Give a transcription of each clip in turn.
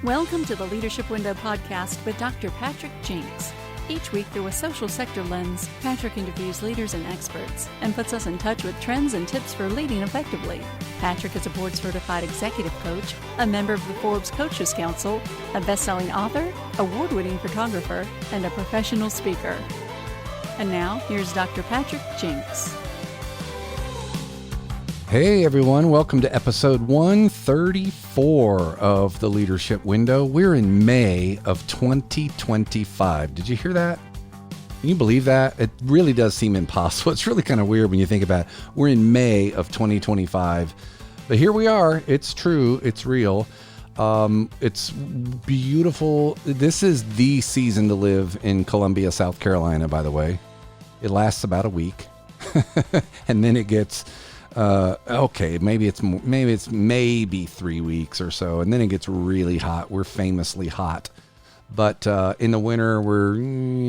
Welcome to the Leadership Window podcast with Dr. Patrick Jinks. Each week, through a social sector lens, Patrick interviews leaders and experts and puts us in touch with trends and tips for leading effectively. Patrick is a board-certified executive coach, a member of the Forbes Coaches Council, a best-selling author, award-winning photographer, and a professional speaker. And now, here's Dr. Patrick Jinks. Hey everyone, welcome to episode 134 of the Leadership Window. We're in May of 2025. Did you hear that? Can you believe that? It really does seem impossible. It's really kind of weird when you think about it. We're in May of 2025, but here we are. It's true. It's real. It's beautiful. This is the season to live in Columbia, South Carolina, by the way. It lasts about a week and then it gets maybe it's 3 weeks or so, and then it gets really hot. We're famously hot, but in the winter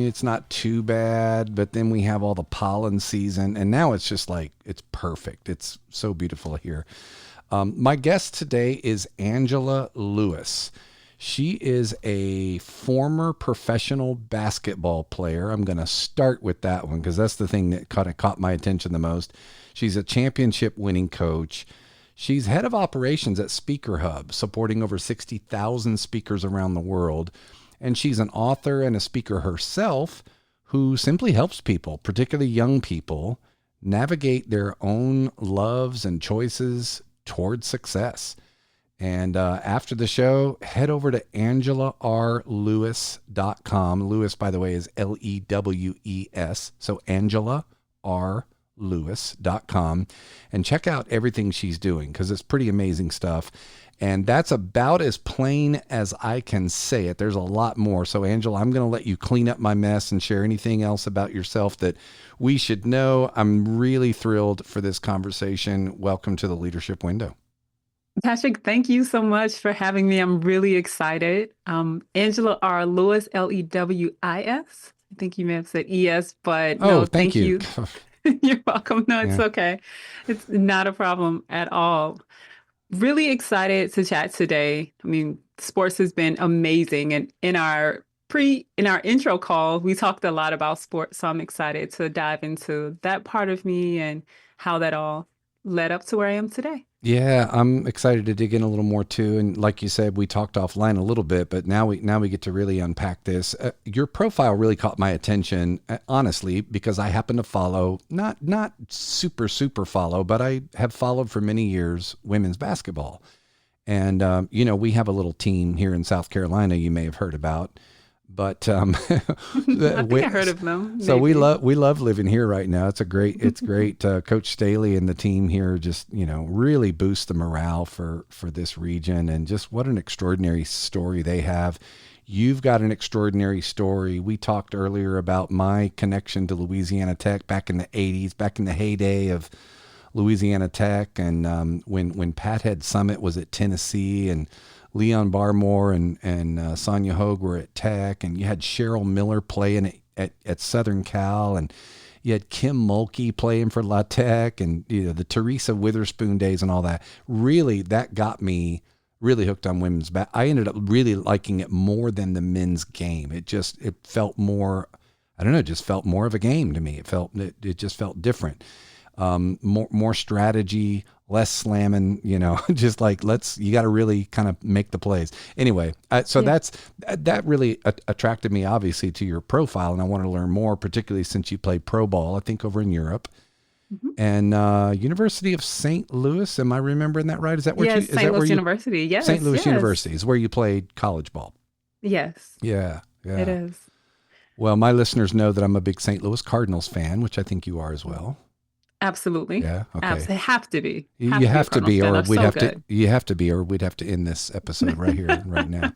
it's not too bad, but then we have all the pollen season, and now it's just like, it's perfect. It's so beautiful here. My guest today is Angela Lewis. She is a former professional basketball player. I'm going to start with that one because that's the thing that kind of caught my attention the most. She's a championship winning coach. She's head of operations at Speaker Hub, supporting over 60,000 speakers around the world. And she's an author and a speaker herself who simply helps people, particularly young people, navigate their own loves and choices towards success. And after the show, head over to AngelaRLewis.com. Lewis, by the way, is Lewes. So AngelaRLewis.com, and check out everything she's doing because it's pretty amazing stuff. And that's about as plain as I can say it. There's a lot more. So Angela, I'm going to let you clean up my mess and share anything else about yourself that we should know. I'm really thrilled for this conversation. Welcome to the Leadership Window. Patrick, thank you so much for having me. I'm really excited. Angela R. Lewis, Lewis. I think you may have said ES, but no, thank you. You're welcome. No, it's okay. It's not a problem at all. Really excited to chat today. I mean, sports has been amazing. And in our intro call, we talked a lot about sports. So I'm excited to dive into that part of me and how that all led up to where I am today. Yeah, I'm excited to dig in a little more too. And like you said, we talked offline a little bit, but now we get to really unpack this. Your profile really caught my attention, honestly, because I happen to follow, not super follow, but I have followed for many years women's basketball. And, we have a little team here in South Carolina you may have heard about. But I think I heard of them. Maybe. So we love living here right now. It's great. Coach Staley and the team here just really boost the morale for this region, and just what an extraordinary story they have. You've got an extraordinary story. We talked earlier about my connection to Louisiana Tech back in the 80s, back in the heyday of Louisiana Tech, and when Pathead Summit was at Tennessee, and Leon Barmore and Sonia Hogue were at Tech, and you had Cheryl Miller playing at Southern Cal, and you had Kim Mulkey playing for La Tech, and the Teresa Witherspoon days and all that. Really, that got me really hooked on women's I ended up really liking it more than the men's game. It felt more, I don't know, it just felt more of a game to me. It just felt different. More strategy, less slamming, just like you got to really kind of make the plays. Anyway, that really attracted me, obviously, to your profile, and I want to learn more, particularly since you played pro ball, I think, over in Europe. Mm-hmm. And University of St. Louis, am I remembering that right? Is that where St. Louis University? Yes, St. Louis University is where you played college ball. Yes. Yeah. It is. Well, my listeners know that I'm a big St. Louis Cardinals fan, which I think you are as well. Absolutely. Yeah. Okay. Absolutely. Have to be. You have to be, or we'd have to end this episode right here, right now.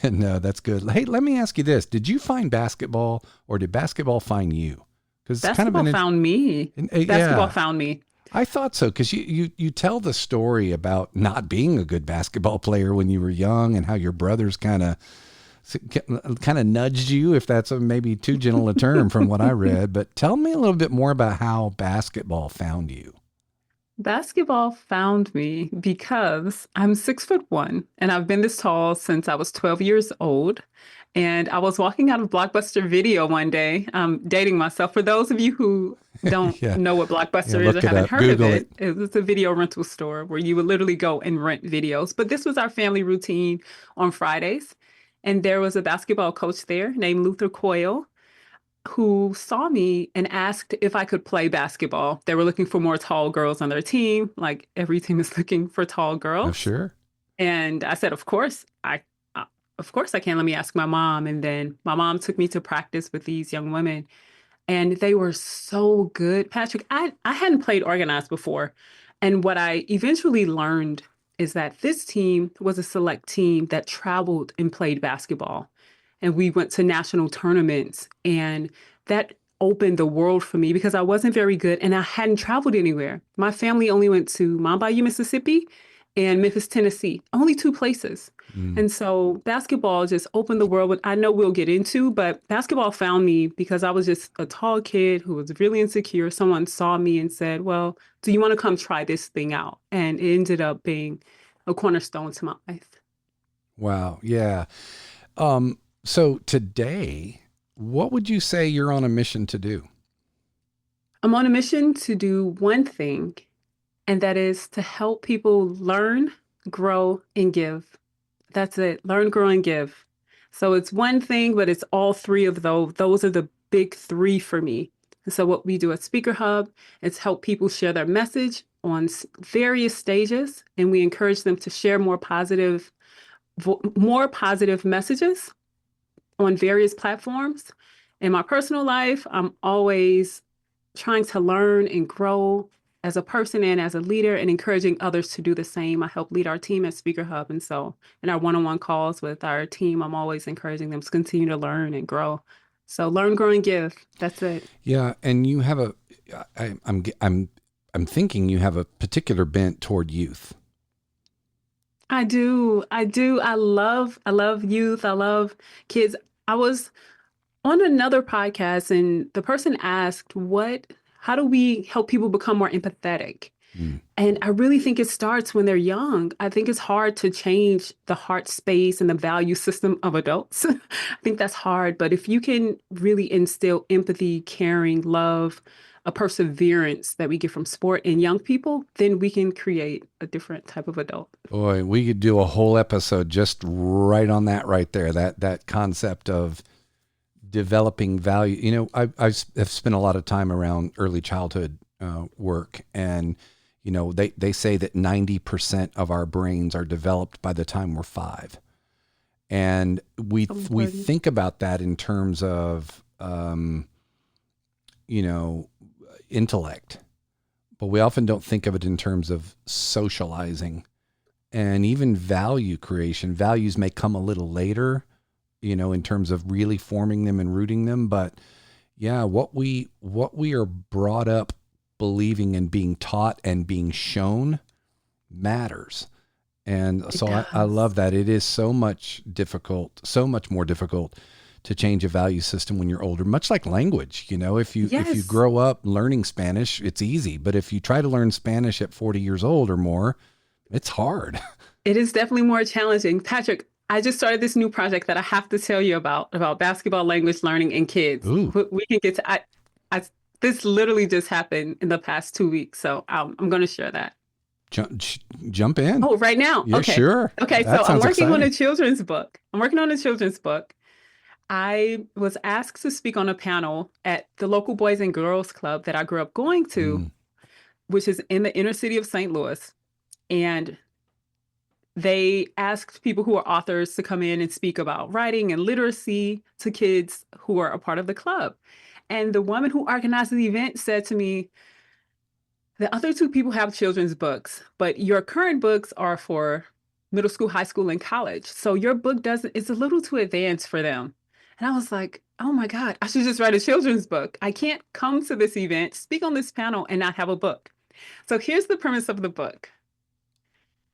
And that's good. Hey, let me ask you this: did you find basketball, or did basketball find you? Because basketball found me. Basketball found me. I thought so, because you tell the story about not being a good basketball player when you were young, and how your brothers kind of nudged you, if that's maybe too gentle a term from what I read. But tell me a little bit more about how basketball found you. Basketball found me because I'm 6'1" and I've been this tall since I was 12 years old. And I was walking out of Blockbuster Video one day, dating myself. For those of you who don't Yeah. know what Yeah. Blockbuster is or Look it haven't up. heard of Google it. it, it was a video rental store where you would literally go and rent videos. But this was our family routine on Fridays. And there was a basketball coach there named Luther Coyle who saw me and asked if I could play basketball. They were looking for more tall girls on their team, like every team is looking for tall Oh, girls. sure. And I said, of course I can. Let me ask my mom. And then my mom took me to practice with these young women, and they were so good. Patrick, I hadn't played organized before. And what I eventually learned is that this team was a select team that traveled and played basketball. And we went to national tournaments, and that opened the world for me because I wasn't very good and I hadn't traveled anywhere. My family only went to Mount Bayou, Mississippi and Memphis, Tennessee, only two places. Mm. And so basketball just opened the world. I know we'll get into, but basketball found me because I was just a tall kid who was really insecure. Someone saw me and said, well, do you want to come try this thing out? And it ended up being a cornerstone to my life. Wow. Yeah. So today, what would you say you're on a mission to do? I'm on a mission to do one thing, and that is to help people learn, grow, and give. That's it. Learn, grow, and give. So it's one thing, but it's all three of those. Those are the big three for me. And so what we do at Speaker Hub is help people share their message on various stages, and we encourage them to share more positive messages on various platforms. In my personal life, I'm always trying to learn and grow as a person and as a leader, and encouraging others to do the same. I help lead our team at Speaker Hub. And so in our one-on-one calls with our team, I'm always encouraging them to continue to learn and grow. So learn, grow, and give. That's it. Yeah. And you have I'm thinking you have a particular bent toward youth. I do. I love youth. I love kids. I was on another podcast and the person asked, how do we help people become more empathetic? Mm. And I really think it starts when they're young. I think it's hard to change the heart space and the value system of adults. I think that's hard. But if you can really instill empathy, caring, love, a perseverance that we get from sport in young people, then we can create a different type of adult. Boy, we could do a whole episode just right on that right there. That concept of developing value. You know, I've spent a lot of time around early childhood work, and you know, they say that 90% of our brains are developed by the time we're 5, and we think about that in terms of you know, intellect, but we often don't think of it in terms of socializing and even value creation. Values may come a little later, you know, in terms of really forming them and rooting them. But yeah, what we are brought up believing and being taught and being shown matters. And so I love that. It is so much more difficult to change a value system when you're older, much like language. You know, if you grow up learning Spanish, it's easy. But if you try to learn Spanish at 40 years old or more, it's hard. It is definitely more challenging. Patrick, I just started this new project that I have to tell you about basketball language learning in kids. Ooh. We can get to, this literally just happened in the past 2 weeks. So I'm going to share that. Jump in. Oh, right now? Yeah, okay. Sure. Okay, so I'm working on a children's book. I was asked to speak on a panel at the local Boys and Girls Club that I grew up going to, which is in the inner city of St. Louis. And they asked people who are authors to come in and speak about writing and literacy to kids who are a part of the club. And the woman who organized the event said to me, the other two people have children's books, but your current books are for middle school, high school, and college. So your book it's a little too advanced for them. And I was like, oh my God, I should just write a children's book. I can't come to this event, speak on this panel, and not have a book. So here's the premise of the book.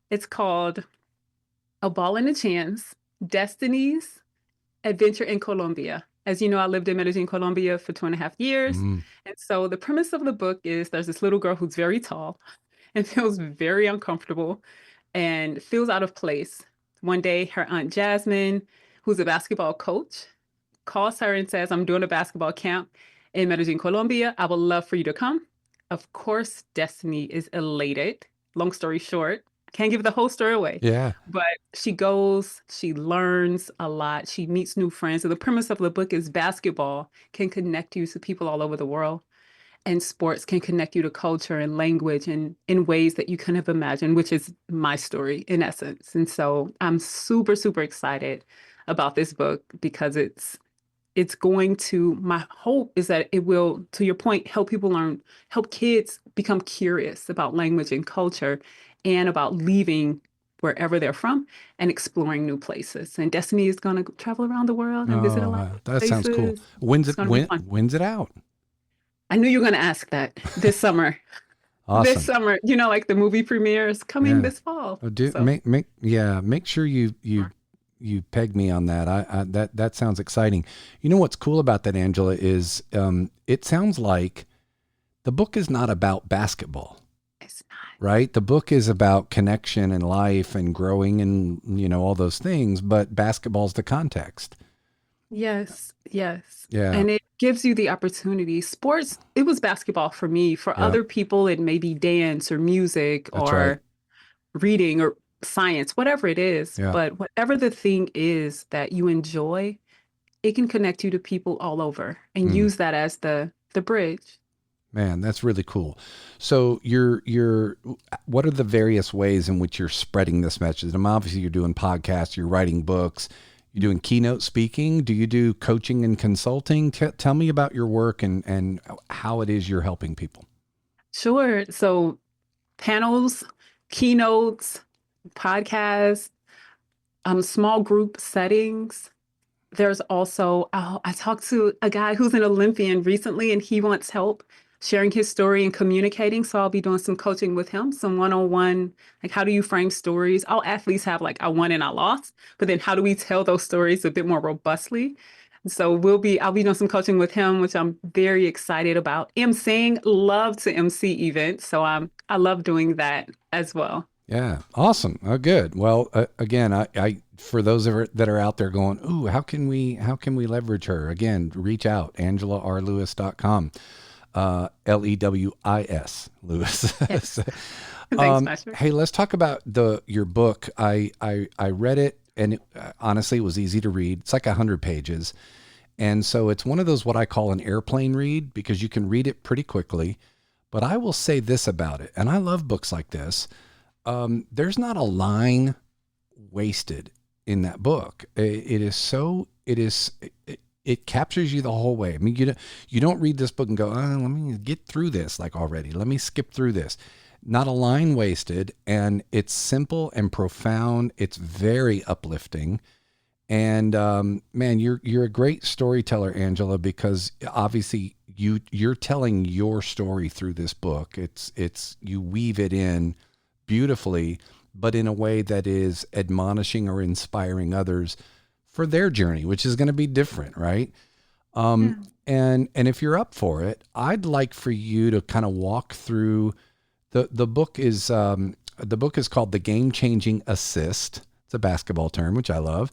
It's called A Ball and a Chance, Destiny's Adventure in Colombia. As you know, I lived in Medellin, Colombia for 2.5 years. And so the premise of the book is there's this little girl who's very tall, and feels very uncomfortable and feels out of place. One day, her Aunt Jasmine, who's a basketball coach, calls her and says, I'm doing a basketball camp in Medellin, Colombia. I would love for you to come. Of course, Destiny is elated. Long story short, can't give the whole story away. Yeah. But she goes, she learns a lot, she meets new friends. So the premise of the book is basketball can connect you to people all over the world, and sports can connect you to culture and language and in ways that you couldn't have imagined, which is my story in essence. And so I'm super, super excited about this book because it's going to, my hope is that it will, to your point, help people learn, help kids become curious about language and culture and about leaving wherever they're from and exploring new places. And Destiny is going to travel around the world and visit a lot of that places. Sounds cool. When's it out? I knew you were going to ask that this summer. Awesome. This summer, like the movie premieres coming this fall. Make sure you peg me on that. That sounds exciting. You know what's cool about that, Angela, is it sounds like the book is not about basketball. It's not. Right? The book is about connection and life and growing and, all those things, but basketball's the context. Yes. Yeah. And it gives you the opportunity. Sports, it was basketball for me. For other people, it may be dance or music or reading or science, whatever it is. Yeah. But whatever the thing is that you enjoy, it can connect you to people all over and use that as the bridge. Man, that's really cool. So what are the various ways in which you're spreading this message? Obviously you're doing podcasts, you're writing books, you're doing keynote speaking. Do you do coaching and consulting? Tell me about your work and how it is you're helping people. Sure. So panels, keynotes, podcasts, small group settings. There's also, I talked to a guy who's an Olympian recently, and he wants help sharing his story and communicating. So I'll be doing some coaching with him, some one-on-one, like how do you frame stories? All athletes have like I won and I lost, but then how do we tell those stories a bit more robustly? So I'll be doing some coaching with him, which I'm very excited about. MCing, love to MC events. So I love doing that as well. Yeah. Awesome. Oh, good. Well, again, I for those that are out there going, ooh, how can we leverage her? Again, reach out, AngelaRLewis.com. Lewis, Lewis. Yes. Thanks, Patrick. Hey, let's talk about your book. I read it, and honestly, it was easy to read. It's like 100 pages. And so it's one of those, what I call an airplane read, because you can read it pretty quickly. But I will say this about it, and I love books like this. There's not a line wasted in that book. It captures you the whole way. I mean, you don't read this book and go, let me get through this already. Let me skip through this. Not a line wasted, and it's simple and profound. It's very uplifting. And man, you're a great storyteller, Angela, because obviously you're telling your story through this book. It's you weave it in beautifully, but in a way that is admonishing or inspiring others for their journey, which is going to be different, right? And if you're up for it, I'd like for you to kind of walk through the book is called The Game Changing Assist. It's a basketball term, which I love.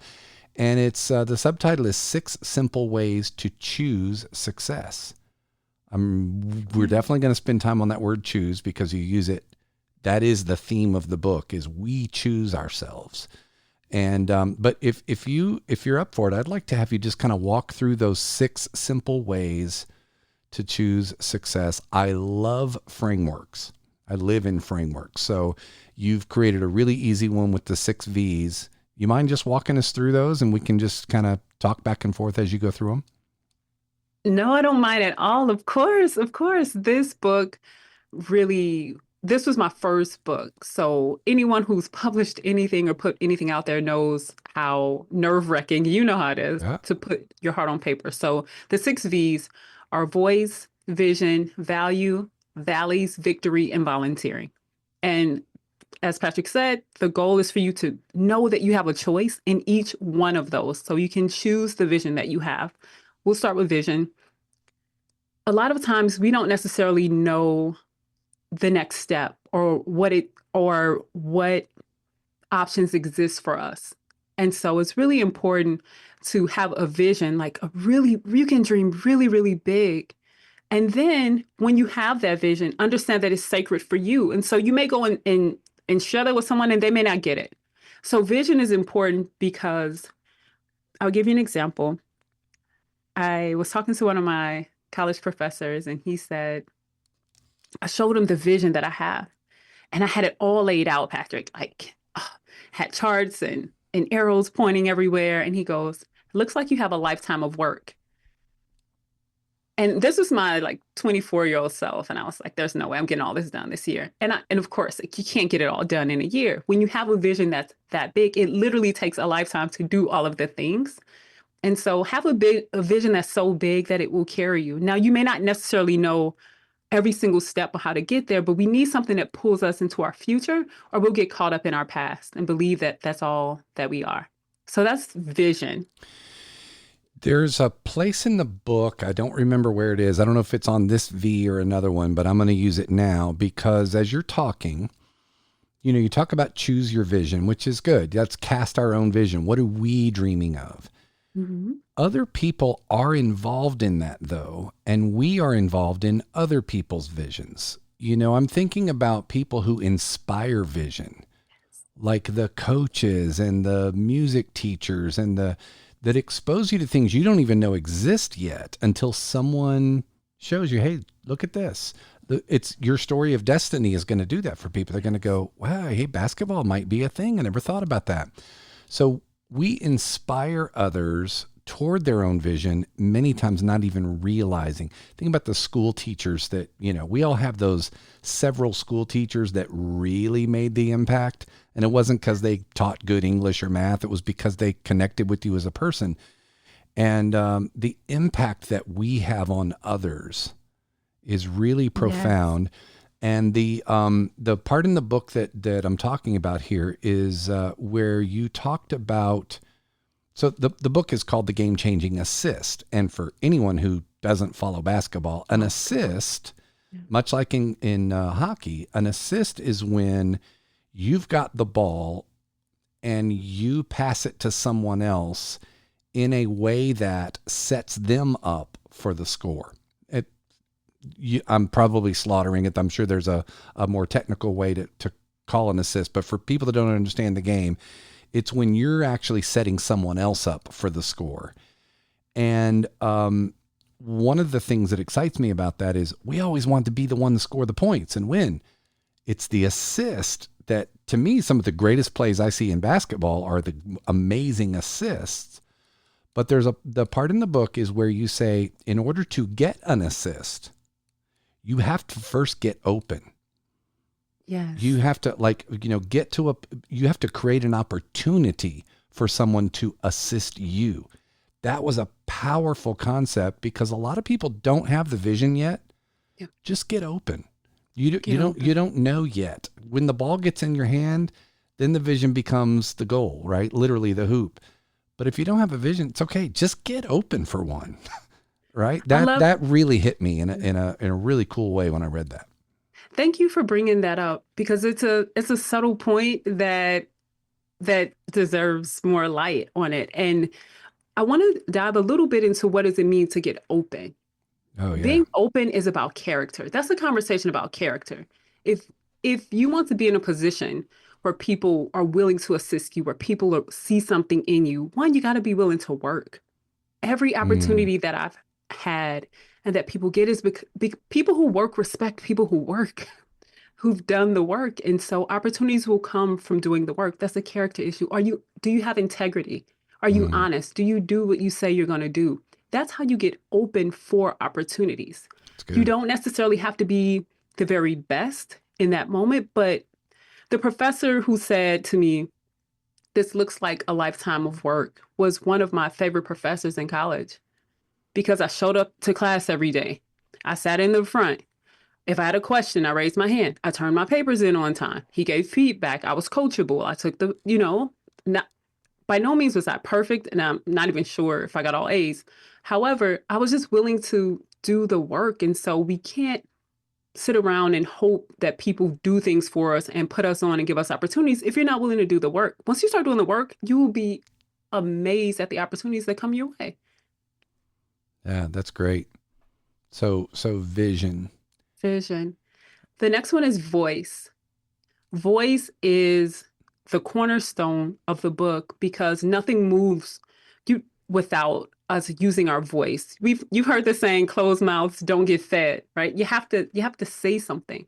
And it's the subtitle is 6 Simple Ways to Choose Success. We're definitely going to spend time on that word choose, because you use it. That is the theme of the book, is we choose ourselves. And but if you're up for it, I'd like to have you just kind of walk through those 6 simple ways to choose success. I love frameworks. I live in frameworks. So you've created a really easy one with the 6 V's. You mind just walking us through those, and we can just kind of talk back and forth as you go through them? No, I don't mind at all. Of course. This book this was my first book. So anyone who's published anything or put anything out there knows how nerve-wracking, how it is to put your heart on paper. So the 6 V's are voice, vision, value, valleys, victory, and volunteering. And as Patrick said, the goal is for you to know that you have a choice in each one of those. So you can choose the vision that you have. We'll start with vision. A lot of times we don't necessarily know the next step or what options exist for us. And so it's really important to have a vision, like you can dream really, really big. And then when you have that vision, understand that it's sacred for you. And so you may go and share that with someone and they may not get it. So vision is important because I'll give you an example. I was talking to one of my college professors and he said, I showed him the vision that I have. And I had it all laid out, Patrick, like had charts and arrows pointing everywhere. And he goes, looks like you have a lifetime of work. And this was my like 24-year-old self. And I was like, there's no way I'm getting all this done this year. And of course, like, you can't get it all done in a year. When you have a vision that's that big, it literally takes a lifetime to do all of the things. And so have a vision that's so big that it will carry you. Now, you may not necessarily know every single step of how to get there, but we need something that pulls us into our future, or we'll get caught up in our past and believe that that's all that we are. So that's vision. There's a place in the book, I don't remember where it is. I don't know if it's on this V or another one, but I'm going to use it now because as you're talking, you talk about choose your vision, which is good. Let's cast our own vision. What are we dreaming of? Mm-hmm. Other people are involved in that though, and we are involved in other people's visions. I'm thinking about people who inspire vision, like the coaches and the music teachers and that expose you to things you don't even know exist yet until someone shows you, hey, look at this. It's your story of destiny is going to do that for people. They're going to go, wow, hey, basketball might be a thing. I never thought about that. So we inspire others toward their own vision, many times not even realizing. Think about the school teachers that, we all have those several school teachers that really made the impact. And it wasn't because they taught good English or math. It was because they connected with you as a person. And the impact that we have on others is really profound. Yes. And the part in the book that I'm talking about here is where you talked about, so the book is called The Game-Changing Assist. And for anyone who doesn't follow basketball, an assist, much like in hockey, an assist is when you've got the ball and you pass it to someone else in a way that sets them up for the score. I'm probably slaughtering it. I'm sure there's a more technical way to call an assist, but for people that don't understand the game, it's when you're actually setting someone else up for the score. And one of the things that excites me about that is we always want to be the one to score the points and win. It's the assist that, to me, some of the greatest plays I see in basketball are the amazing assists. But there's the part in the book is where you say, in order to get an assist, you have to first get open. Yes. You have to you have to create an opportunity for someone to assist you. That was a powerful concept because a lot of people don't have the vision yet. Yep. Just get open. You don't know yet. When the ball gets in your hand, then the vision becomes the goal, right? Literally the hoop. But if you don't have a vision, it's okay. Just get open for one. Right? That really hit me in a really cool way when I read that. Thank you for bringing that up because it's a subtle point that deserves more light on it. And I want to dive a little bit into what does it mean to get open. Oh, yeah. Being open is about character. That's a conversation about character. If you want to be in a position where people are willing to assist you, where people see something in you, one, you got to be willing to work. Every opportunity that I've had and that people get is because people who work respect people who work, who've done the work. And so opportunities will come from doing the work. That's a character issue. Do you have integrity? Are you honest? Do you do what you say you're going to do? That's how you get open for opportunities. You don't necessarily have to be the very best in that moment, but the professor who said to me, this looks like a lifetime of work, was one of my favorite professors in college because I showed up to class every day. I sat in the front. If I had a question, I raised my hand. I turned my papers in on time. He gave feedback. I was coachable. I took by no means was I perfect, and I'm not even sure if I got all A's. However, I was just willing to do the work. And so we can't sit around and hope that people do things for us and put us on and give us opportunities if you're not willing to do the work. Once you start doing the work, you will be amazed at the opportunities that come your way. Yeah, that's great. So vision. Vision. The next one is voice. Voice is the cornerstone of the book because nothing moves without us using our voice. You've heard the saying, closed mouths don't get fed, right? You have to say something.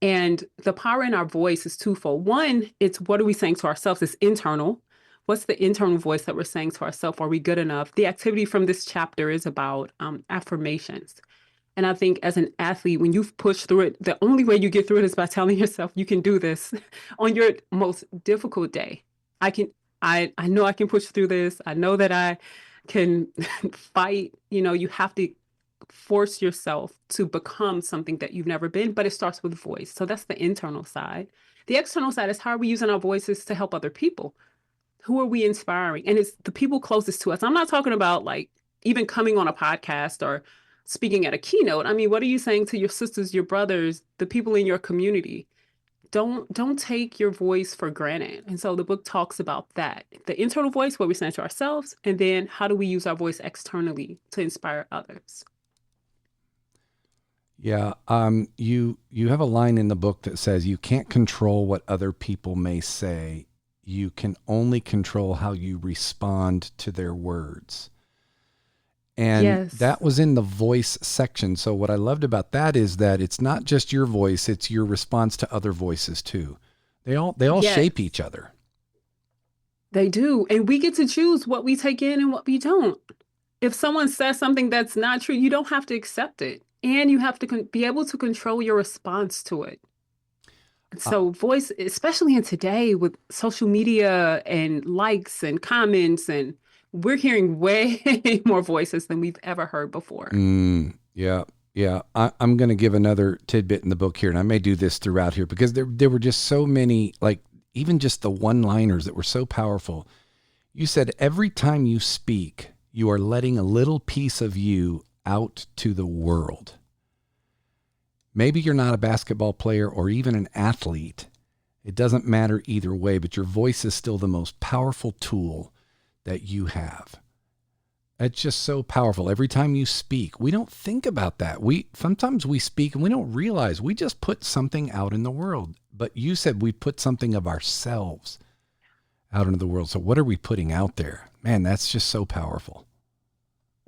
And the power in our voice is twofold. One, it's what are we saying to ourselves? It's internal. What's the internal voice that we're saying to ourselves? Are we good enough? The activity from this chapter is about affirmations. And I think as an athlete, when you've pushed through it, the only way you get through it is by telling yourself you can do this on your most difficult day. I know I can push through this. I know that I can fight. You have to force yourself to become something that you've never been, but it starts with voice. So that's the internal side. The external side is how are we using our voices to help other people? Who are we inspiring? And it's the people closest to us. I'm not talking about like even coming on a podcast or speaking at a keynote. I mean, what are you saying to your sisters, your brothers, the people in your community? Don't take your voice for granted. And so the book talks about that. The internal voice, what we say to ourselves, and then how do we use our voice externally to inspire others? Yeah. You have a line in the book that says you can't control what other people may say. You can only control how you respond to their words. And yes. That was in the voice section. So what I loved about that is that it's not just your voice, it's your response to other voices too. They all yes. shape each other. They do. And we get to choose what we take in and what we don't. If someone says something that's not true, you don't have to accept it. And you have to be able to control your response to it. So voice, especially in today with social media and likes and comments, and we're hearing way more voices than we've ever heard before. Yeah. I'm going to give another tidbit in the book here, and I may do this throughout here because there were just so many, like even just the one-liners that were so powerful. You said every time you speak, you are letting a little piece of you out to the world. Maybe you're not a basketball player or even an athlete. It doesn't matter either way, but your voice is still the most powerful tool that you have. It's just so powerful. Every time you speak, we don't think about that. Sometimes we speak and we don't realize we just put something out in the world. But you said we put something of ourselves out into the world. So what are we putting out there? Man, that's just so powerful.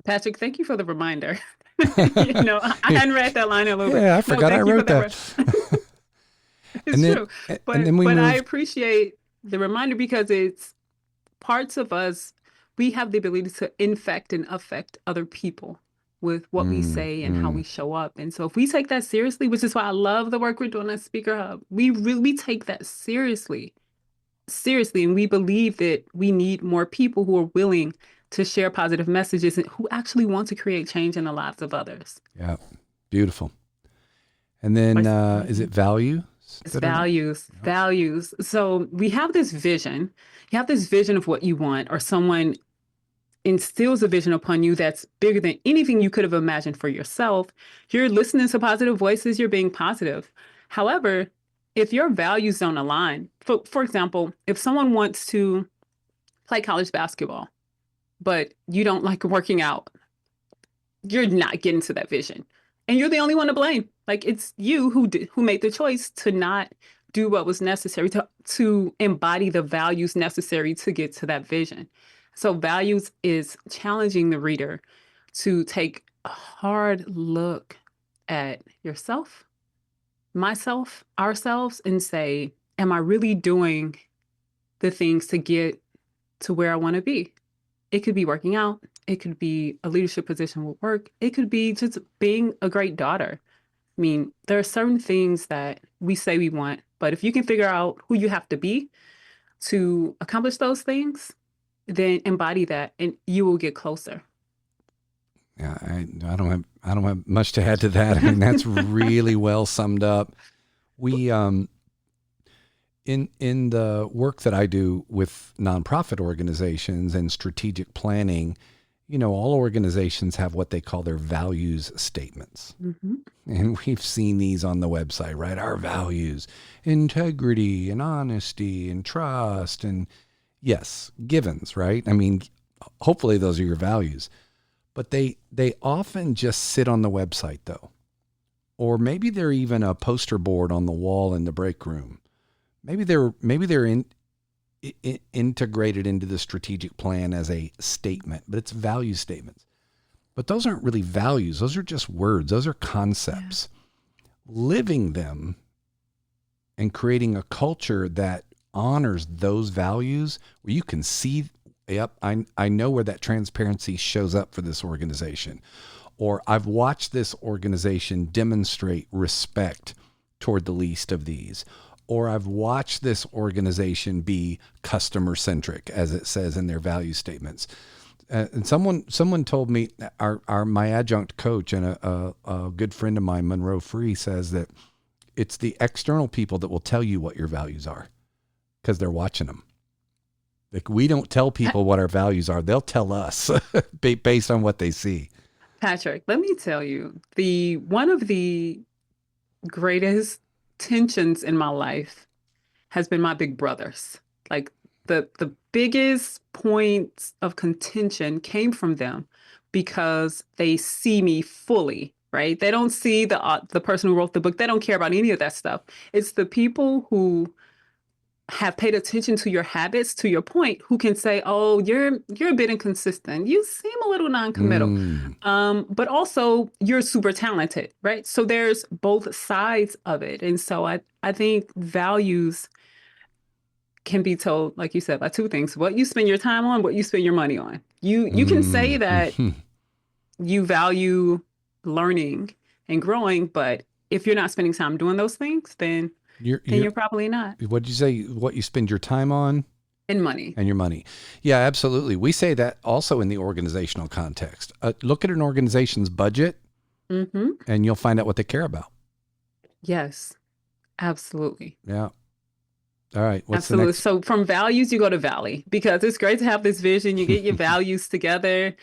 Patrick, thank you for the reminder. I hadn't read that line in a little bit. Yeah, I forgot I wrote that. It's true. But I appreciate the reminder because it's parts of us, we have the ability to infect and affect other people with what we say and how we show up. And so if we take that seriously, which is why I love the work we're doing at Speaker Hub, we take that seriously. And we believe that we need more people who are willing to share positive messages and who actually want to create change in the lives of others. Yeah. Beautiful. And then is it value? It's values. So we have this vision. You have this vision of what you want, or someone instills a vision upon you that's bigger than anything you could have imagined for yourself. You're listening to positive voices. You're being positive. However, if your values don't align, for example, if someone wants to play college basketball, but you don't like working out, you're not getting to that vision. And you're the only one to blame. Like it's you who made the choice to not do what was necessary to embody the values necessary to get to that vision. So values is challenging the reader to take a hard look at yourself, myself, ourselves, and say, am I really doing the things to get to where I want to be? It could be working out. It could be a leadership position with work. It could be just being a great daughter. I mean, there are certain things that we say we want, but if you can figure out who you have to be to accomplish those things, then embody that and you will get closer. Yeah, I don't have much to add to that. I mean, that's really well summed up. We in the work that I do with nonprofit organizations and strategic planning, all organizations have what they call their values statements. Mm-hmm. And we've seen these on the website, right? Our values, integrity and honesty and trust and yes, givens, right? I mean, hopefully those are your values, but they often just sit on the website though. Or maybe they're even a poster board on the wall in the break room. Maybe they're integrated into the strategic plan as a statement, but it's value statements. But those aren't really values. Those are just words. Those are concepts. Yeah. Living them and creating a culture that honors those values where you can see, yep, I know where that transparency shows up for this organization. Or I've watched this organization demonstrate respect toward the least of these. Or I've watched this organization be customer centric, as it says in their value statements. And someone told me, my adjunct coach and a good friend of mine, Monroe Free, says that it's the external people that will tell you what your values are because they're watching them. Like we don't tell people what our values are; they'll tell us based on what they see. Patrick, let me tell you, one of the greatest tensions in my life has been my big brothers. Like the biggest points of contention came from them because they see me fully, right? They don't see the person who wrote the book. They don't care about any of that stuff. It's the people who have paid attention to your habits, to your point, who can say, oh, you're a bit inconsistent. You seem a little non-committal. But also you're super talented, right? So there's both sides of it. And so I think values can be told, like you said, by two things: what you spend your time on, what you spend your money on. You can say that you value learning and growing, but if you're not spending time doing those things, then you're probably not. What'd you say? What you spend your time on? And money. And your money. Yeah, absolutely. We say that also in the organizational context. Look at an organization's budget and you'll find out what they care about. Yes, absolutely. Yeah. All right. What's absolutely. The next? So from values, you go to Valley, because it's great to have this vision. You get your values together.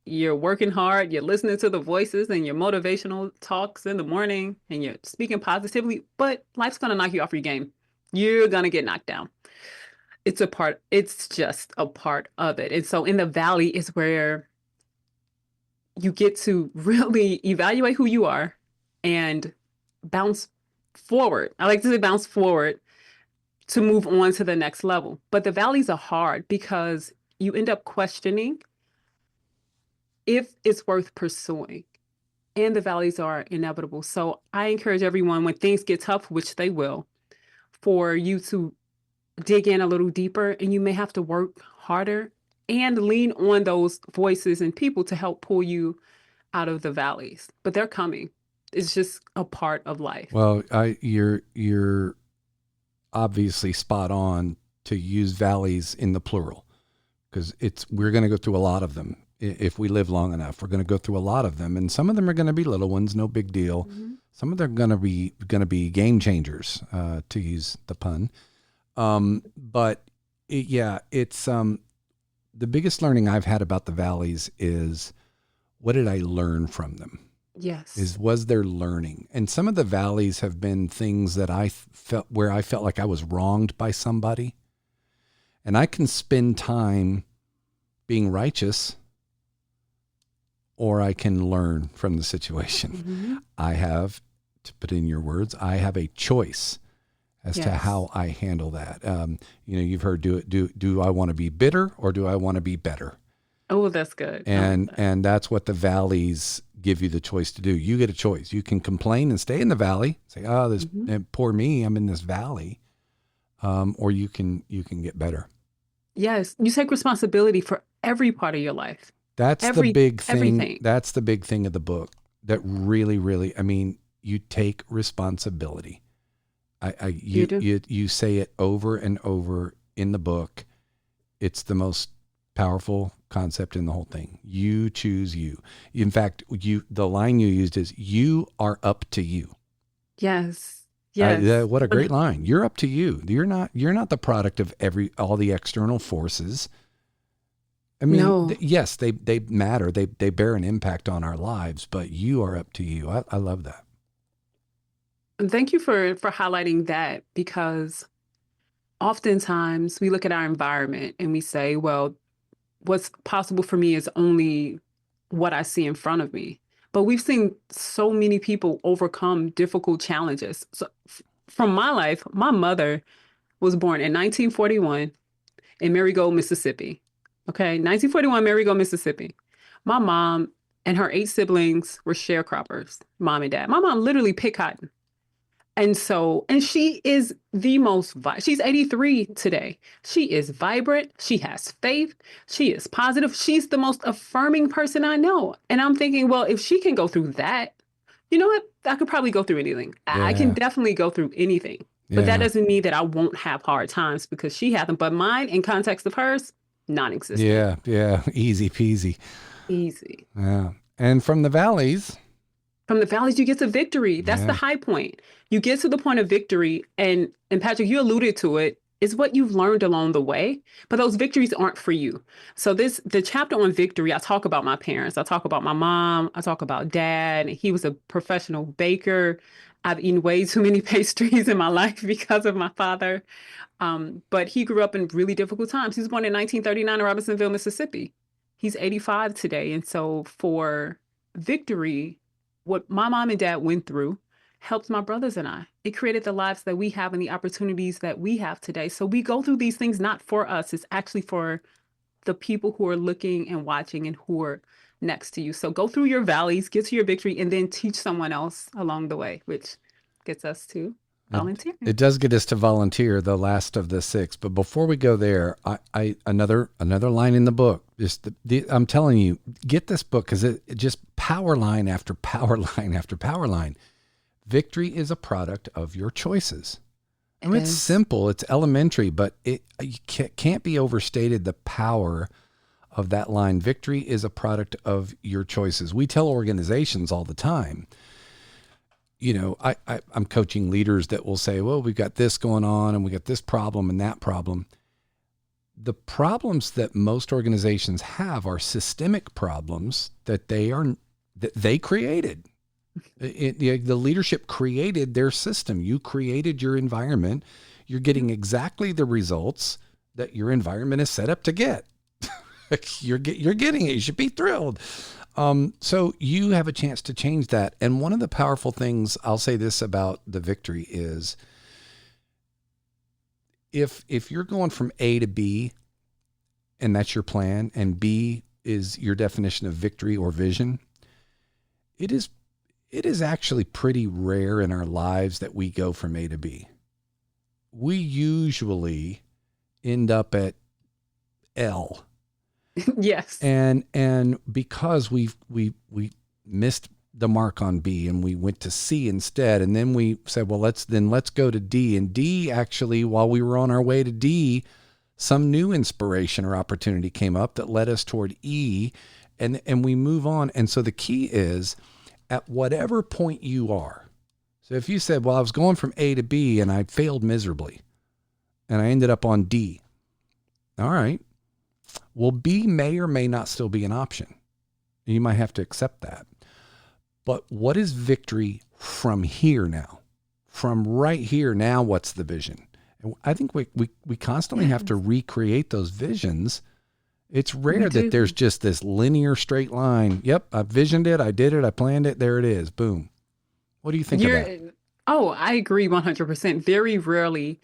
You're working hard, you're listening to the voices and your motivational talks in the morning, and you're speaking positively, but life's going to knock you off your game. You're going to get knocked down. It's just a part of it. And so in the Valley is where you get to really evaluate who you are and bounce forward. I like to say bounce forward to move on to the next level. But the Valleys are hard because you end up questioning if it's worth pursuing, and the valleys are inevitable. So I encourage everyone, when things get tough, which they will, for you to dig in a little deeper, and you may have to work harder and lean on those voices and people to help pull you out of the valleys. But they're coming. It's just a part of life. Well, you're obviously spot on to use valleys in the plural, because we're going to go through a lot of them. If we live long enough, we're going to go through a lot of them, and some of them are going to be little ones, no big deal. Mm-hmm. Some of them are going to be game changers, to use the pun. But it's the biggest learning I've had about the valleys is, what did I learn from them? Yes, was there learning? And some of the valleys have been things that I felt like I was wronged by somebody, and I can spend time being righteous, or I can learn from the situation. Mm-hmm. I have, to put in your words, I have a choice as to how I handle that. You've heard, do I want to be bitter or do I want to be better? Oh, that's good. And that's what the valleys give you the choice to do. You get a choice. You can complain and stay in the valley, say, oh, this poor me, I'm in this valley. Or you can get better. Yes. You take responsibility for every part of your life. That's the big thing. Everything. That's the big thing of the book that really, really, you take responsibility. You say it over and over in the book. It's the most powerful concept in the whole thing. You choose you. In fact, the line you used is, you are up to you. Yes. Yes. What a great line. You're up to you. You're not the product of all the external forces. I mean, No. yes, they matter. They bear an impact on our lives, but you are up to you. I love that. And thank you for highlighting that, because oftentimes we look at our environment and we say, well, what's possible for me is only what I see in front of me. But we've seen so many people overcome difficult challenges. So from my life, my mother was born in 1941 in Marigold, Mississippi. Okay, 1941, Marigold, Mississippi. My mom and her 8 siblings were sharecroppers, mom and dad. My mom literally picked cotton. And she is the most, she's 83 today. She is vibrant. She has faith. She is positive. She's the most affirming person I know. And I'm thinking, well, if she can go through that, you know what? I could probably go through anything. Yeah. I can definitely go through anything. But that doesn't mean that I won't have hard times, because she hasn't. But mine, in context of hers, non-existent. Yeah. Easy peasy. Easy. Yeah. And from the valleys, you get to victory. That's the high point. You get to the point of victory, and Patrick, you alluded to it, is what you've learned along the way, but those victories aren't for you. So the chapter on victory, I talk about my parents. I talk about my mom. I talk about dad. He was a professional baker. I've eaten way too many pastries in my life because of my father. But he grew up in really difficult times. He was born in 1939 in Robinsonville, Mississippi. He's 85 today. And so for victory, what my mom and dad went through helped my brothers and I. It created the lives that we have and the opportunities that we have today. So we go through these things not for us. It's actually for the people who are looking and watching and who are next to you. So go through your valleys, get to your victory, and then teach someone else along the way, which gets us to volunteering. It does get us to volunteer, the last of the 6. But before we go there, I another line in the book. Just I'm telling you, get this book, because it just power line after power line after power line. Victory is a product of your choices. I mean, it's simple, it's elementary, but it can't be overstated, the power of that line. Victory is a product of your choices. We tell organizations all the time, you know, I'm coaching leaders that will say, well, we've got this going on and we got this problem and that problem. The problems that most organizations have are systemic problems that they created. The leadership created their system. You created your environment. You're getting exactly the results that your environment is set up to get. You're getting it. You should be thrilled. So you have a chance to change that. And one of the powerful things, I'll say this about the victory, is if you're going from A to B and that's your plan, and B is your definition of victory or vision, it is actually pretty rare in our lives that we go from A to B. We usually end up at L. Yes. And because we missed the mark on B and we went to C instead, and then we said, well, let's go to D. And D, actually, while we were on our way to D, some new inspiration or opportunity came up that led us toward E, and we move on. And so the key is, at whatever point you are. So if you said, well, I was going from A to B and I failed miserably and I ended up on D. All right. Well, B may or may not still be an option. You might have to accept that. But what is victory from here now? From right here now, what's the vision? And I think we constantly have to recreate those visions. It's rare that there's just this linear straight line. Yep, I visioned it, I did it, I planned it, there it is, boom. What do you think of that? Oh, I agree 100%. Very rarely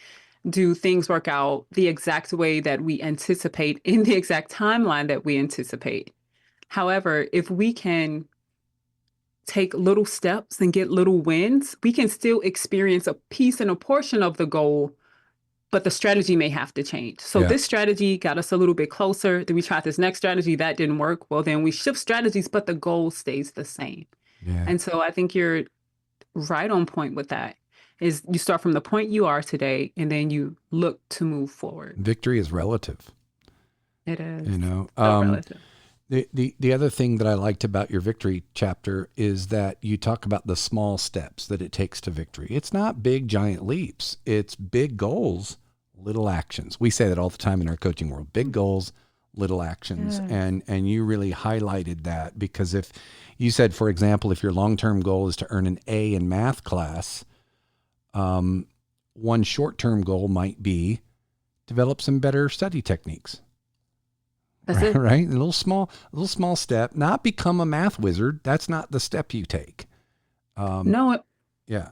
do things work out the exact way that we anticipate in the exact timeline that we anticipate. However, if we can take little steps and get little wins, we can still experience a piece and a portion of the goal, but the strategy may have to change. So this strategy got us a little bit closer. Then we tried this next strategy, that didn't work. Well, then we shift strategies, but the goal stays the same. Yeah. And so I think you're right on point with that. Is you start from the point you are today, and then you look to move forward. Victory is relative. It is. You know, relative. The other thing that I liked about your victory chapter is that you talk about the small steps that it takes to victory. It's not big, giant leaps. It's big goals, little actions. We say that all the time in our coaching world. Big goals, little actions. Yes. And you really highlighted that, because if you said, for example, if your long-term goal is to earn an A in math class, one short-term goal might be develop some better study techniques. That's it. Right? A little small step, not become a math wizard. That's not the step you take. No, Yeah.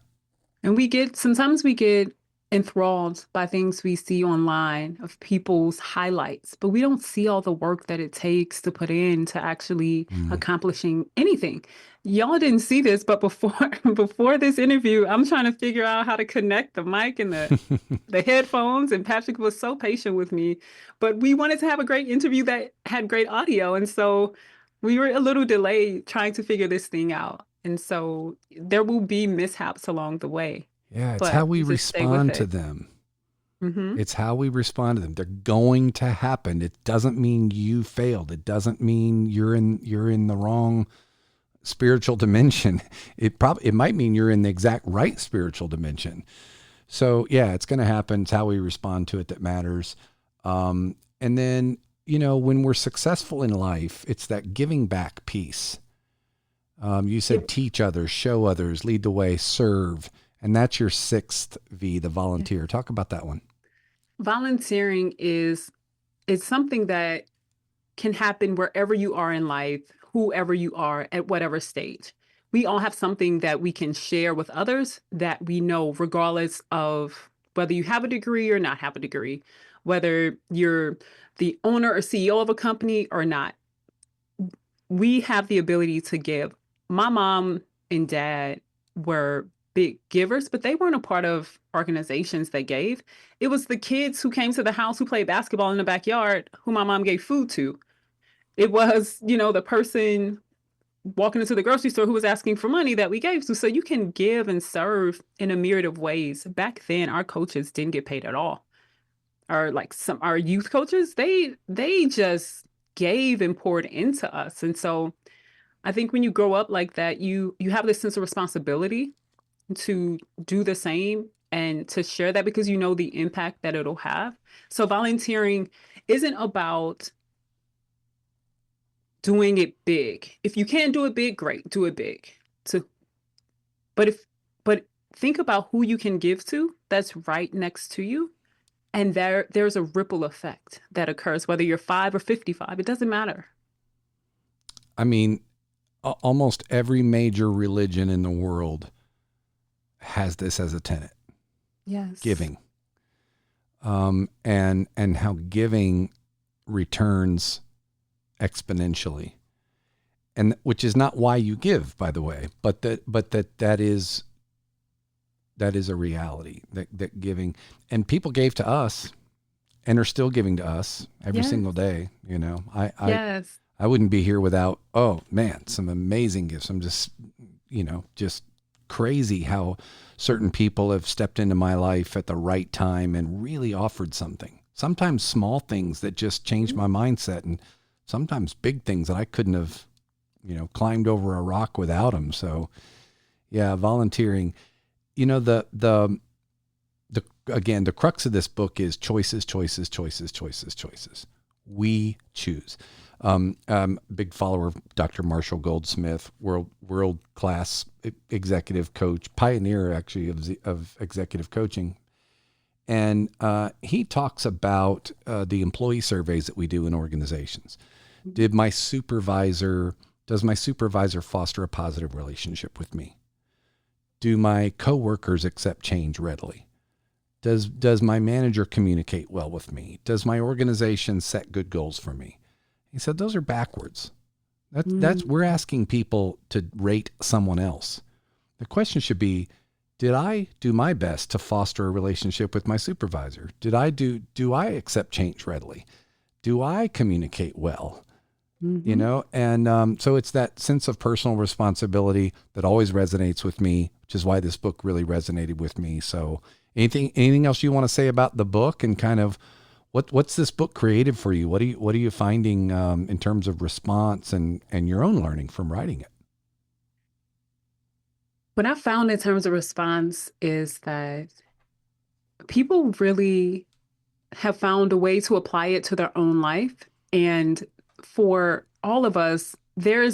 and sometimes we get enthralled by things we see online of people's highlights, but we don't see all the work that it takes to put in to actually accomplishing anything. Y'all didn't see this, but before this interview, I'm trying to figure out how to connect the mic and the headphones, and Patrick was so patient with me. But we wanted to have a great interview that had great audio, and so we were a little delayed trying to figure this thing out. And so there will be mishaps along the way. Yeah, it's But how we just stay with respond to it. them. Mm-hmm. It's how we respond to them. They're going to happen. It doesn't mean you failed. It doesn't mean you're in the wrong spiritual dimension. It might mean you're in the exact right spiritual dimension. So yeah, it's going to happen. It's how we respond to it that matters. And then, when we're successful in life, it's that giving back piece. You said teach others, show others, lead the way, serve. And that's your 6th V, the volunteer. Talk about that one. Volunteering is something that can happen wherever you are in life, whoever you are at whatever stage. We all have something that we can share with others that we know, regardless of whether you have a degree or not have a degree, whether you're the owner or CEO of a company or not. We have the ability to give. My mom and dad were big givers, but they weren't a part of organizations that gave. It was the kids who came to the house who played basketball in the backyard who my mom gave food to. It was, the person walking into the grocery store who was asking for money that we gave to. So you can give and serve in a myriad of ways. Back then, our coaches didn't get paid at all. Our youth coaches, they just gave and poured into us. And so I think when you grow up like that, you have this sense of responsibility to do the same and to share that, because you know the impact that it'll have. So volunteering isn't about doing it big. If you can't do it big, great, do it big. But think about who you can give to that's right next to you. And there's a ripple effect that occurs, whether you're 5 or 55, it doesn't matter. I mean, almost every major religion in the world has this as a tenet. Yes. Giving. And how giving returns exponentially. And which is not why you give, by the way, but that is a reality, that giving, and people gave to us and are still giving to us every single day. Yes. I wouldn't be here without, oh man, some amazing gifts. I'm just crazy how certain people have stepped into my life at the right time and really offered something. Sometimes small things that just changed my mindset, and sometimes big things that I couldn't have, climbed over a rock without them. So yeah, volunteering, the crux of this book is choices, choices, choices, choices, choices. We choose. Big follower of Dr. Marshall Goldsmith, world class executive coach, pioneer actually of executive coaching. And he talks about the employee surveys that we do in organizations. Does my supervisor foster a positive relationship with me? Do my coworkers accept change readily? Does my manager communicate well with me? Does my organization set good goals for me? He said those are backwards. We're asking people to rate someone else. The question should be, did I do my best to foster a relationship with my supervisor? Do I accept change readily? Do I communicate well? Mm-hmm. And so it's that sense of personal responsibility that always resonates with me, which is why this book really resonated with me. So anything else you want to say about the book, and kind of what's this book created for you? What are you finding in terms of response and your own learning from writing it? What I found in terms of response is that people really have found a way to apply it to their own life And for all of us, there are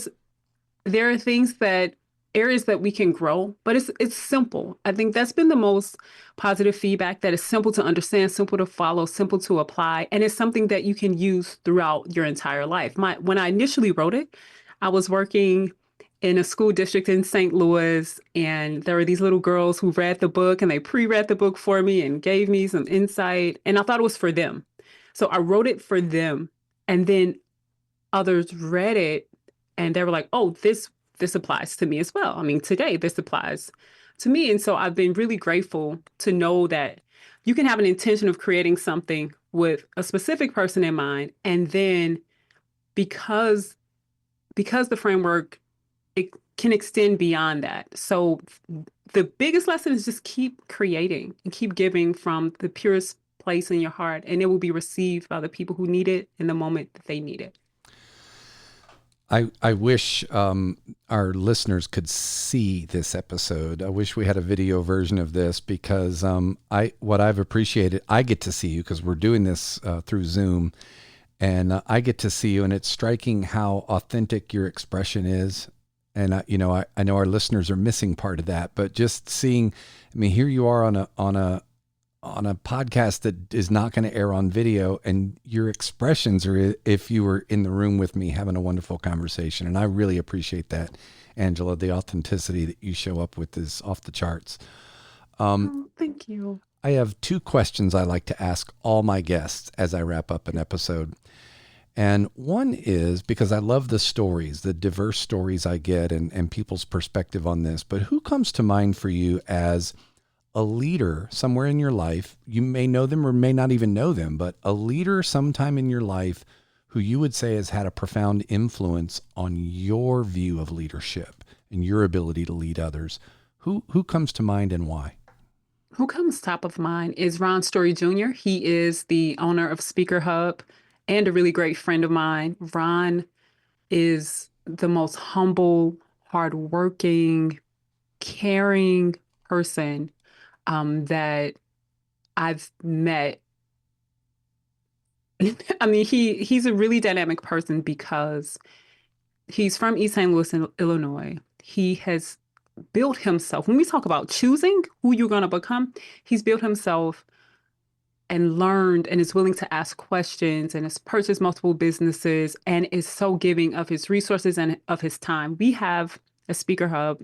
areas that we can grow, but it's simple. I think that's been the most positive feedback, that is simple to understand, simple to follow, simple to apply, and it's something that you can use throughout your entire life. When I initially wrote it, I was working in a school district in St. Louis, and there were these little girls who read the book, and they pre-read the book for me and gave me some insight, and I thought it was for them. So I wrote it for them, and then others read it and they were like, oh, this applies to me as well. I mean, today this applies to me. And so I've been really grateful to know that you can have an intention of creating something with a specific person in mind. And then because the framework, it can extend beyond that. So the biggest lesson is just keep creating and keep giving from the purest place in your heart, and it will be received by the people who need it in the moment that they need it. I wish our listeners could see this episode. I wish we had a video version of this, because what I've appreciated, I get to see you because we're doing this through Zoom, and I get to see you, and it's striking how authentic your expression is. And I know our listeners are missing part of that, but just seeing, I mean, here you are on a podcast that is not going to air on video, and your expressions are if you were in the room with me having a wonderful conversation. And I really appreciate that, Angela. The authenticity that you show up with is off the charts. Thank you. I have 2 questions I like to ask all my guests as I wrap up an episode. And one is, because I love the stories, the diverse stories I get and people's perspective on this, but who comes to mind for you as a leader somewhere in your life? You may know them or may not even know them, but a leader sometime in your life who you would say has had a profound influence on your view of leadership and your ability to lead others. Who comes to mind and why? Who comes top of mind is Ron Story Jr. He is the owner of Speaker Hub and a really great friend of mine. Ron is the most humble, hardworking, caring person that I've met. I mean, he's a really dynamic person because he's from East St. Louis, Illinois. He has built himself. When we talk about choosing who you're going to become, he's built himself and learned and is willing to ask questions and has purchased multiple businesses and is so giving of his resources and of his time. We have a Speaker Hub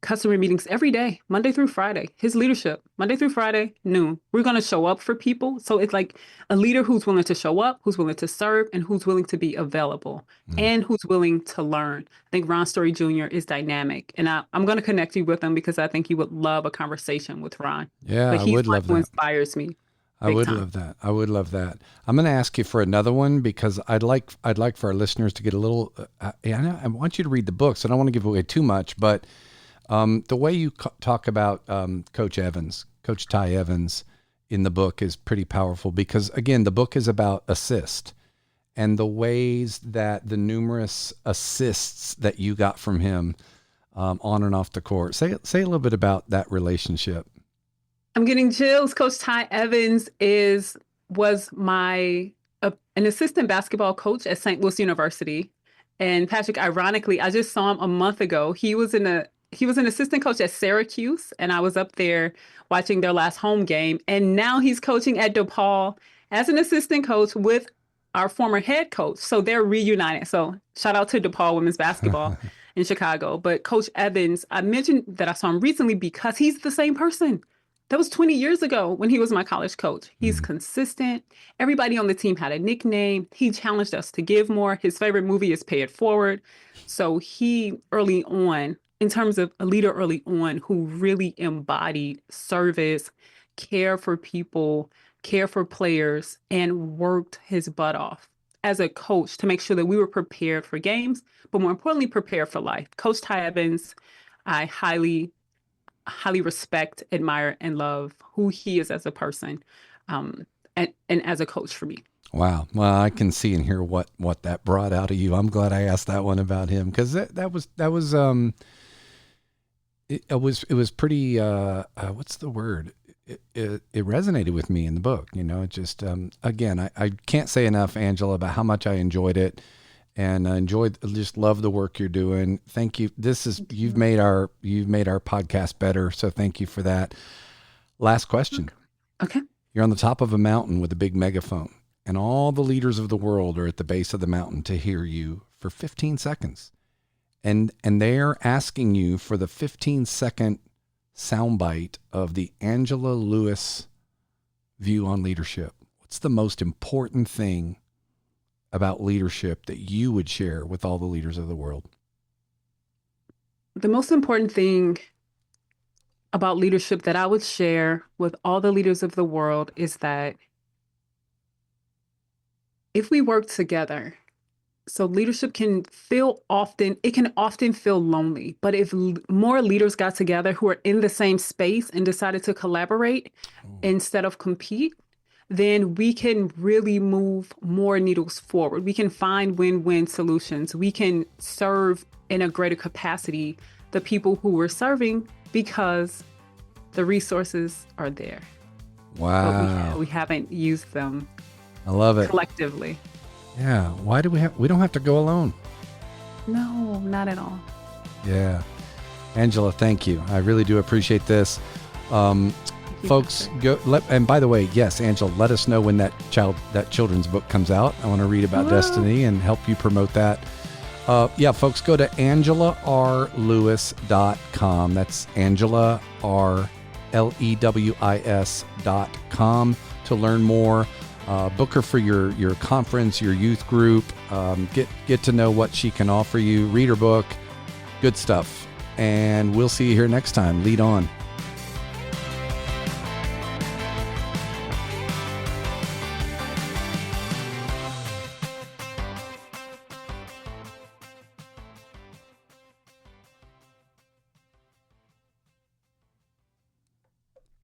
customer meetings every day, Monday through Friday. His leadership, Monday through Friday, noon. We're going to show up for people. So it's like a leader who's willing to show up, who's willing to serve, and who's willing to be available, and who's willing to learn. I think Ron Story Jr. is dynamic. And I'm going to connect you with him because I think you would love a conversation with Ron. Yeah, I would love that. Who inspires me. I would love that. I would love that. I'm going to ask you for another one because I'd like for our listeners to get a little, I want you to read the books. I don't want to give away too much, but the way you talk about Coach Ty Evans in the book is pretty powerful because, again, the book is about assist and the ways that the numerous assists that you got from him on and off the court. Say a little bit about that relationship. I'm getting chills. Coach Ty Evans was an assistant basketball coach at St. Louis University. And Patrick, ironically, I just saw him a month ago. He was an assistant coach at Syracuse, and I was up there watching their last home game. And now he's coaching at DePaul as an assistant coach with our former head coach. So they're reunited. So shout out to DePaul women's basketball in Chicago. But Coach Evans, I mentioned that I saw him recently because he's the same person. That was 20 years ago when he was my college coach. He's consistent. Everybody on the team had a nickname. He challenged us to give more. His favorite movie is Pay It Forward. So he early on, in terms of a leader early on who really embodied service, care for people, care for players, and worked his butt off as a coach to make sure that we were prepared for games, but more importantly, prepared for life. Coach Ty Evans, I highly respect, admire, and love who he is as a person and as a coach for me. Wow. Well, I can see and hear what that brought out of you. I'm glad I asked that one about him because it was pretty, what's the word? it resonated with me in the book. It just, again, I can't say enough, Angela, about how much I enjoyed it, and I just love the work you're doing. Thank you. You've made our podcast better. So thank you for that. Last question. Okay. You're on the top of a mountain with a big megaphone, and all the leaders of the world are at the base of the mountain to hear you for 15 seconds. And they're asking you for the 15-second soundbite of the Angela Lewis view on leadership. What's the most important thing about leadership that you would share with all the leaders of the world? The most important thing about leadership that I would share with all the leaders of the world is that if we work together, so leadership can often feel lonely, but if more leaders got together who are in the same space and decided to collaborate instead of compete, then we can really move more needles forward. We can find win-win solutions. We can serve in a greater capacity the people who we're serving because the resources are there. Wow. But we haven't used them. I love it. Collectively. Yeah. Why do we don't have to go alone. No, not at all. Yeah. Angela, thank you. I really do appreciate this. Folks, and by the way, yes, Angela, let us know when that children's book comes out. I want to read about Destiny and help you promote that. Folks, go to AngelaRLewis.com. That's AngelaRLewis.com to learn more. Book her for your conference, your youth group. Get to know what she can offer you. Read her book. Good stuff. And we'll see you here next time. Lead on.